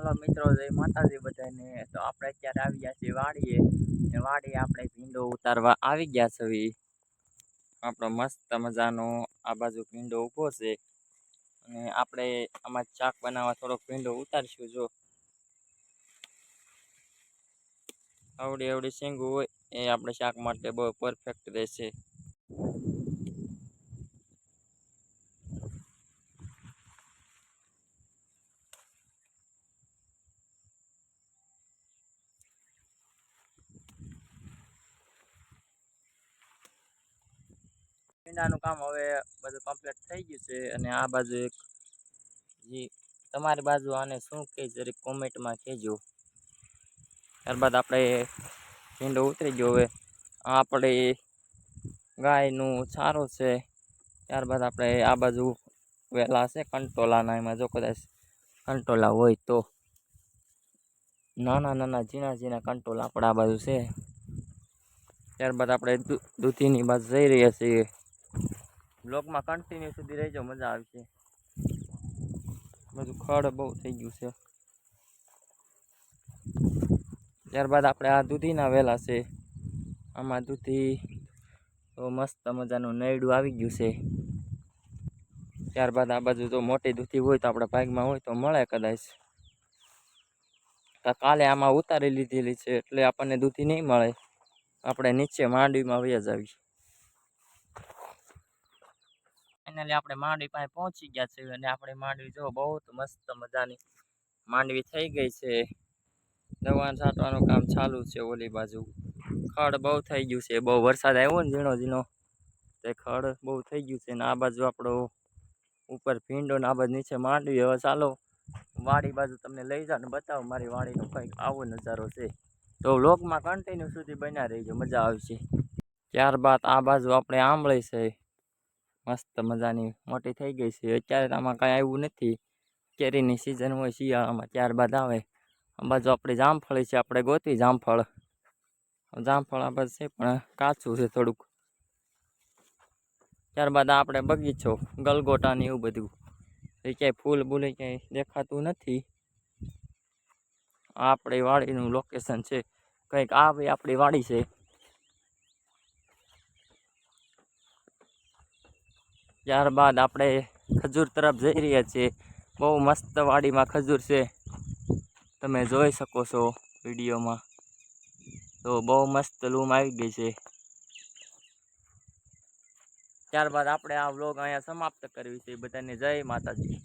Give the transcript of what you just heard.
Hello મિત્રો, જય માતાજી બધાને। તો આપણે અત્યારે આવી ગયા છીએ વાડીએ ને વાડીએ આપણે ભીંડો ઉતારવા આવી ગયા છીએ। આપણો મસ્ત મજાનો આ બાજુ ભીંડો ઊભો છે અને આપણે આમાં શાક બનાવવા થોડોક ભીંડો ઉતારશું। જો આવડી આવડી શીંગું હોય એ આપણે શાક માટે બહુ પરફેક્ટ રહેશે। ભીંડાનું કામ હવે બધું કમ્પ્લીટ થઈ ગયું છે અને આ બાજુ એક તમારી બાજુ આને શું કહે જરીક કોમેન્ટમાં કહેજો। ત્યારબાદ આપણે ભીંડો ઉતરી ગયો। હવે આપણે ગાયનું ચારો છે। ત્યારબાદ આપણે આ બાજુ વેલા છે કંટોલાના, એમાં જો કદાચ કંટોલા હોય તો નાના નાના ઝીણા ઝીણા કંટોલા આપણે આ બાજુ છે। ત્યારબાદ આપણે દૂધીની બાજુ જઈ રહ્યા છીએ। બ્લોગમાં કન્ટિન્યુ સુધી રહેજો, મજા આવશે। બધું ખડ બહુ થઈ ગયું છે। ત્યારબાદ આપણે આ દૂધીના વેલા છે, આમાં દૂધી તો મસ્ત મજાનું નૈડું આવી ગયું છે। ત્યારબાદ આ બાજુ તો મોટી દૂધી હોય તો આપણા ભાગમાં હોય તો મળે કદાચ। કાલે આમાં ઉતારી લીધેલી છે એટલે આપણને દૂધી નહીં મળે, આપણે નીચે માંડવીમાં વયા જાવી। ફાઇનલી આપણે માંડવી પાસે પહોંચી ગયા છે અને આપણે માંડવી જો બહુ મસ્ત મજાની માંડવી થઈ ગઈ છે। દવા છાંટવાનું કામ ચાલુ છે। ઓલી બાજુ ખડ બહુ થઈ ગયું છે, બહુ વરસાદ આવ્યો ને ઝીણો ઝીણો તે ખડ બહુ થઈ ગયું છે ને આ બાજુ આપણો ઉપર ભીંડો ને આ બાજુ નીચે માંડવી। હવે ચાલો વાડી બાજુ તમને લઈ જાઓ ને બતાવો મારી વાડીનો કંઈક આવો નજારો છે। તો વ્લોગમાં કન્ટિન્યુ સુધી બન્યા રહેજો, મજા આવશે। ત્યારબાદ આ બાજુ આપણે આંબળી છે, મસ્ત મજાની મોટી થઈ ગઈ છે। અત્યારે આમાં કાંઈ આવ્યું નથી, કેરીની સિઝન હોય શિયાળામાં ત્યારબાદ આવે। આ બાજુ આપણી જામફળી છે, આપણે ગોતી જામફળ આ બાજુ છે પણ કાચું છે થોડુંક। ત્યારબાદ આપણે બગીચો ગલગોટા ને એવું બધું, એ ક્યાંય ફૂલ બૂલે ક્યાંય દેખાતું નથી। આ આપણી વાડીનું લોકેશન છે, કંઈક આ ભાઈ આપણી વાડી છે। ત્યારબાદ આપણે ખજૂર તરફ જઈ રહ્યા છીએ। બહુ મસ્ત વાડીમાં ખજૂર છે, તમે જોઈ શકો છો વિડીયોમાં। તો બહુ મસ્ત લૂમ આવી ગઈ છે। ત્યારબાદ આપણે આ વ્લોગ અહીંયા સમાપ્ત કરવી છે। બધાને જય માતાજી।